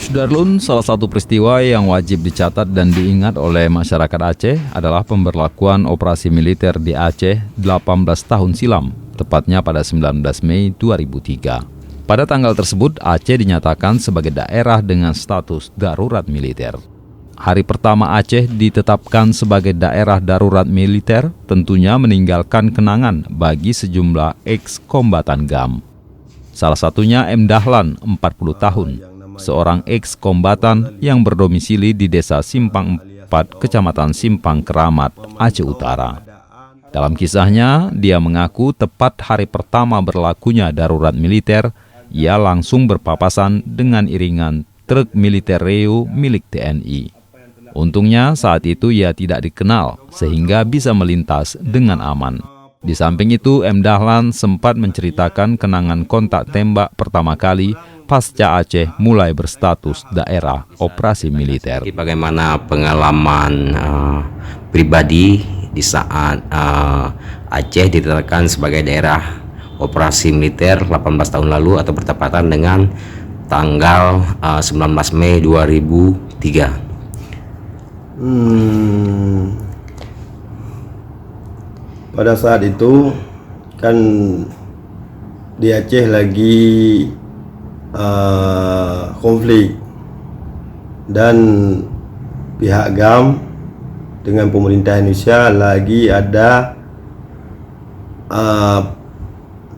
Sudarlun, salah satu peristiwa yang wajib dicatat dan diingat oleh masyarakat Aceh adalah pemberlakuan operasi militer di Aceh 18 tahun silam, tepatnya pada 19 Mei 2003. Pada tanggal tersebut, Aceh dinyatakan sebagai daerah dengan status darurat militer. Hari pertama Aceh ditetapkan sebagai daerah darurat militer tentunya meninggalkan kenangan bagi sejumlah eks-kombatan GAM. Salah satunya M. Dahlan, 40 tahun. Seorang eks-kombatan yang berdomisili di Desa Simpang 4, Kecamatan Simpang Keramat, Aceh Utara. Dalam kisahnya, dia mengaku tepat hari pertama berlakunya darurat militer, ia langsung berpapasan dengan iringan truk militer Reo milik TNI. Untungnya saat itu ia tidak dikenal, sehingga bisa melintas dengan aman. Di samping itu, M. Dahlan sempat menceritakan kenangan kontak tembak pertama kali pasca Aceh mulai berstatus daerah operasi militer. Bagaimana pengalaman pribadi di saat Aceh ditetapkan sebagai daerah operasi militer 18 tahun lalu atau bertepatan dengan tanggal 19 Mei 2003. Pada saat itu kan di Aceh lagi konflik dan pihak GAM dengan pemerintah Indonesia lagi ada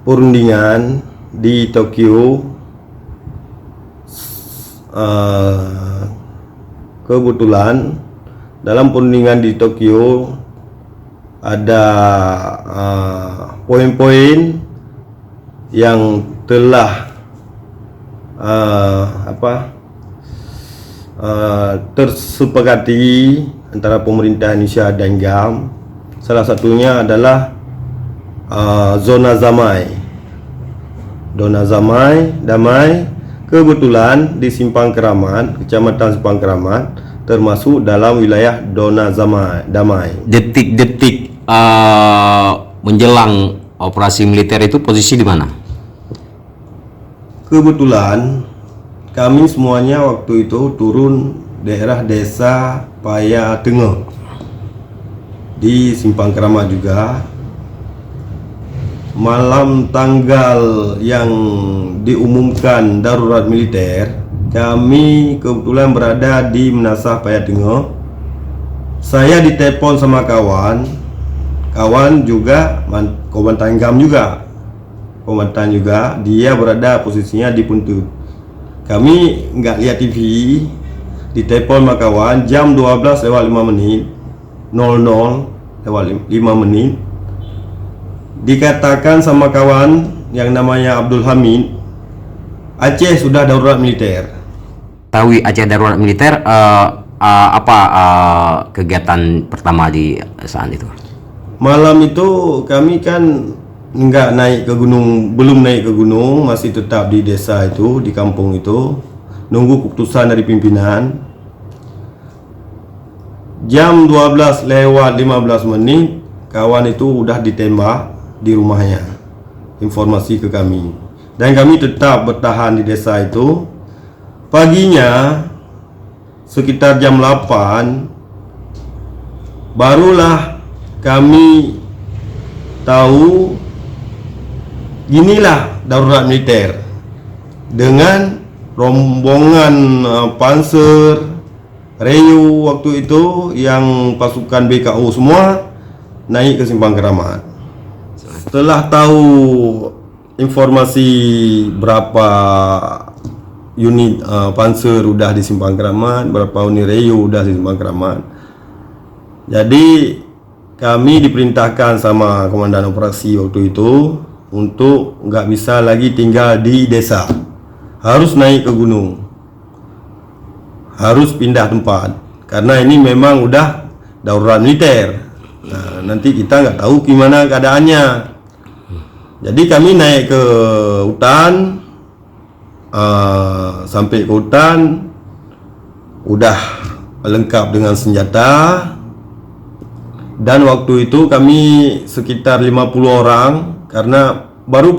perundingan di Tokyo. Kebetulan dalam perundingan di Tokyo ada poin-poin yang telah tersepakati antara pemerintah Indonesia dan GAM. Salah satunya adalah zona damai. Kebetulan di Simpang Keramat, Kecamatan Simpang Keramat, termasuk dalam wilayah zona damai. Detik-detik menjelang operasi militer itu posisi di mana? Kebetulan kami semuanya waktu itu turun daerah desa Paya Tengah di Simpang Keramat juga. Malam tanggal yang diumumkan darurat militer, kami kebetulan berada di Menasah Paya Tengah. Saya ditelepon sama kawan juga, komandan GAM juga. Dia berada posisinya di Puntut. Kami nggak lihat TV, ditelepon sama kawan jam 12:05, 00:05. Dikatakan sama kawan yang namanya Abdul Hamid, Aceh sudah darurat militer. Tahu Aceh darurat militer, kegiatan pertama di saat itu? Malam itu kami kan nggak naik ke gunung, belum naik ke gunung, masih tetap di desa itu, di kampung itu, nunggu keputusan dari pimpinan. Jam 12:15, kawan itu udah ditembak di rumahnya, informasi ke kami, dan kami tetap bertahan di desa itu. Paginya sekitar jam 8 barulah kami tahu inilah darurat militer dengan rombongan Panzer Reu waktu itu yang pasukan BKO semua naik ke Simpang Keramat. Setelah tahu informasi berapa unit Panzer udah di Simpang Keramat, berapa unit Reu udah di Simpang Keramat, jadi kami diperintahkan sama komandan operasi waktu itu untuk nggak bisa lagi tinggal di desa, harus naik ke gunung, harus pindah tempat karena ini memang udah darurat militer. Nah, nanti kita nggak tahu gimana keadaannya. Jadi kami naik ke hutan, sampai ke hutan udah lengkap dengan senjata, dan waktu itu kami sekitar 50 orang karena baru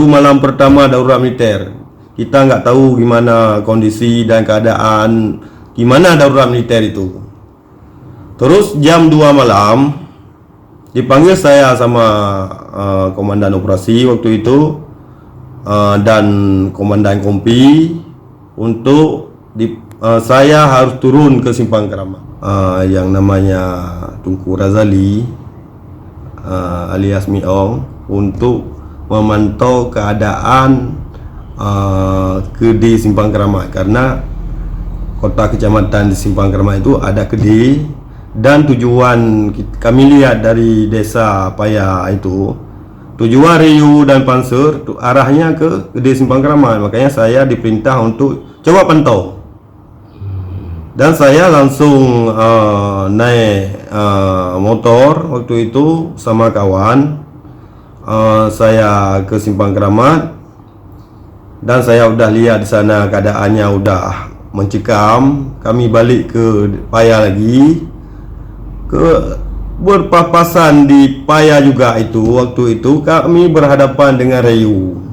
malam pertama darurat militer. kita nggak tahu gimana kondisi dan keadaan, gimana darurat militer itu. Terus jam 2 malam dipanggil saya sama komandan operasi waktu itu dan komandan kompi untuk saya harus turun ke Simpang Keramat. Yang namanya Tunku Razali alias Miong untuk memantau keadaan Kedi Simpang Keramat, karena kota kecamatan di Simpang Keramat itu ada Kedi, dan tujuan kami lihat dari desa Paya itu, tujuan Riu dan Panser arahnya ke Kedi Simpang Keramat. Makanya saya diperintah untuk coba pantau, dan saya langsung naik motor waktu itu sama kawan. Saya ke Simpang Keramat dan saya udah lihat di sana keadaannya udah mencekam. Kami balik ke Paya lagi, ke berpapasan di Paya juga itu. Waktu itu kami berhadapan dengan Riu,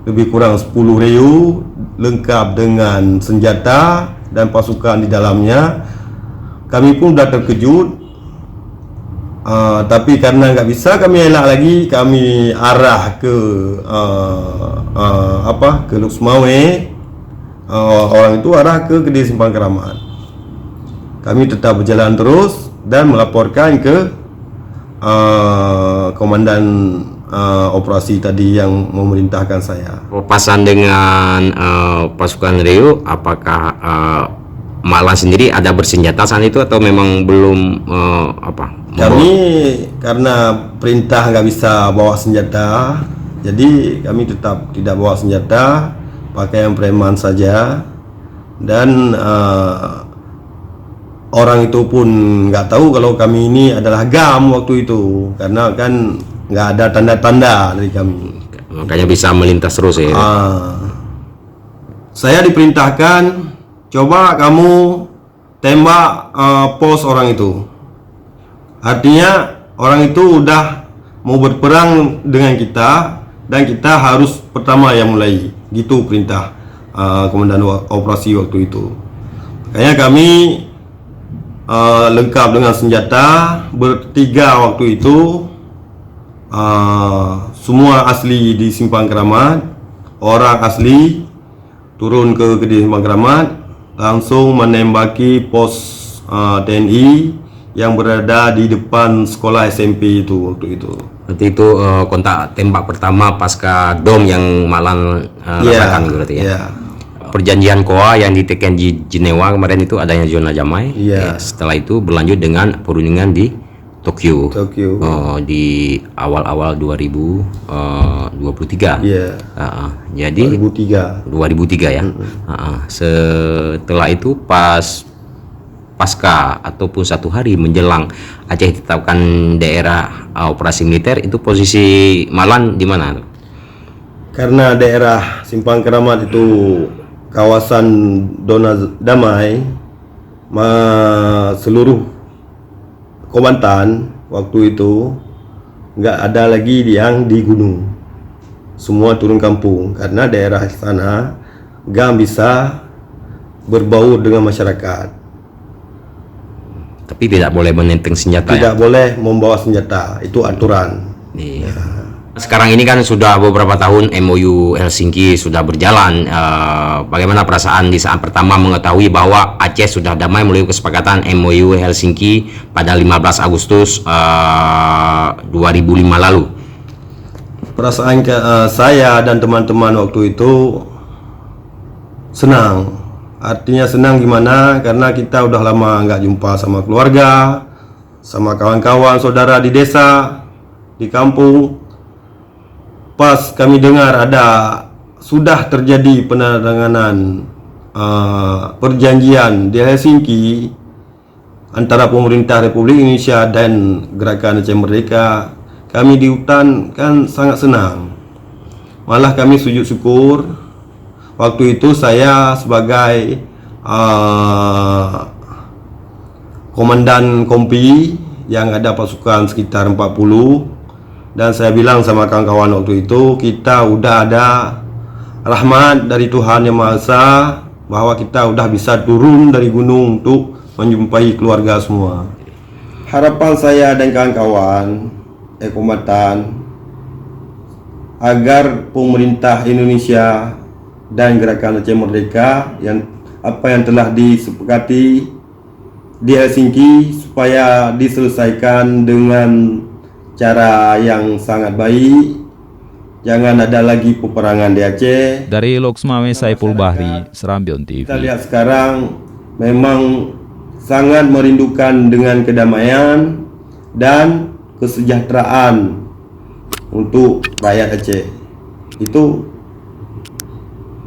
lebih kurang 10 Riu lengkap dengan senjata dan pasukan di dalamnya. Kami pun sudah terkejut, tapi karena nggak bisa kami elak lagi, kami arah ke ke Luxmawe. Orang itu arah ke Kedi Simpang Keramat. Kami tetap berjalan terus dan melaporkan ke komandan operasi tadi yang memerintahkan saya. Papasan dengan pasukan Riu, apakah Malan sendiri ada bersenjata saat itu atau memang belum Kami karena perintah nggak bisa bawa senjata, jadi kami tetap tidak bawa senjata, pakai yang preman saja. Dan orang itu pun nggak tahu kalau kami ini adalah GAM waktu itu, karena kan nggak ada tanda-tanda dari kami. Makanya bisa melintas terus ya. Saya diperintahkan, coba kamu tembak pos orang itu. Artinya orang itu udah mau berperang dengan kita, dan kita harus pertama yang mulai. Gitu perintah komandan operasi waktu itu. Makanya kami lengkap dengan senjata, bertiga waktu itu, semua asli di Simpang Keramat, orang asli, turun ke Kedi Simpang Keramat, langsung menembaki pos TNI yang berada di depan sekolah SMP itu waktu itu. Berarti itu kontak tembak pertama pasca dom yang Malan rasakan berarti ya. Perjanjian KOA yang ditekan di Jenewa kemarin itu adanya zona damai. Setelah itu berlanjut dengan perundingan di Tokyo. Di awal-awal 2023. Jadi 2003 ya. Setelah itu pasca ataupun 1 hari menjelang Aceh ditetapkan daerah operasi militer, itu posisi Malan di mana? Karena daerah Simpang Keramat itu kawasan zona damai, seluruh komandan waktu itu nggak ada lagi yang di gunung, semua turun kampung, karena daerah sana nggak bisa berbaur dengan masyarakat. Tapi tidak boleh menenteng senjata. Tidak boleh membawa senjata, itu aturan. Sekarang ini kan sudah beberapa tahun MOU Helsinki sudah berjalan. Bagaimana perasaan di saat pertama mengetahui bahwa Aceh sudah damai melalui kesepakatan MOU Helsinki pada 15 Agustus 2005 lalu? Perasaan saya dan teman-teman waktu itu senang. Artinya senang gimana? Karena kita udah lama nggak jumpa sama keluarga, sama kawan-kawan, saudara di desa, di kampung. Pas kami dengar sudah terjadi penandatanganan perjanjian di Helsinki antara pemerintah Republik Indonesia dan Gerakan Aceh Merdeka, kami di hutan kan sangat senang. Malah kami sujud syukur. Waktu itu saya sebagai komandan kompi yang ada pasukan sekitar 40, dan saya bilang sama kawan-kawan waktu itu, kita udah ada rahmat dari Tuhan Yang Maha Esa bahwa kita udah bisa turun dari gunung untuk menjumpai keluarga semua. Harapan saya dan kawan-kawan Ekomatan agar pemerintah Indonesia dan Gerakan Aceh Merdeka yang telah disepakati di Helsinki supaya diselesaikan dengan cara yang sangat baik. Jangan ada lagi peperangan di Aceh. Dari Loksmawe Saiful Bahri, Serambion TV. Kita lihat sekarang memang sangat merindukan dengan kedamaian dan kesejahteraan untuk rakyat Aceh. Itu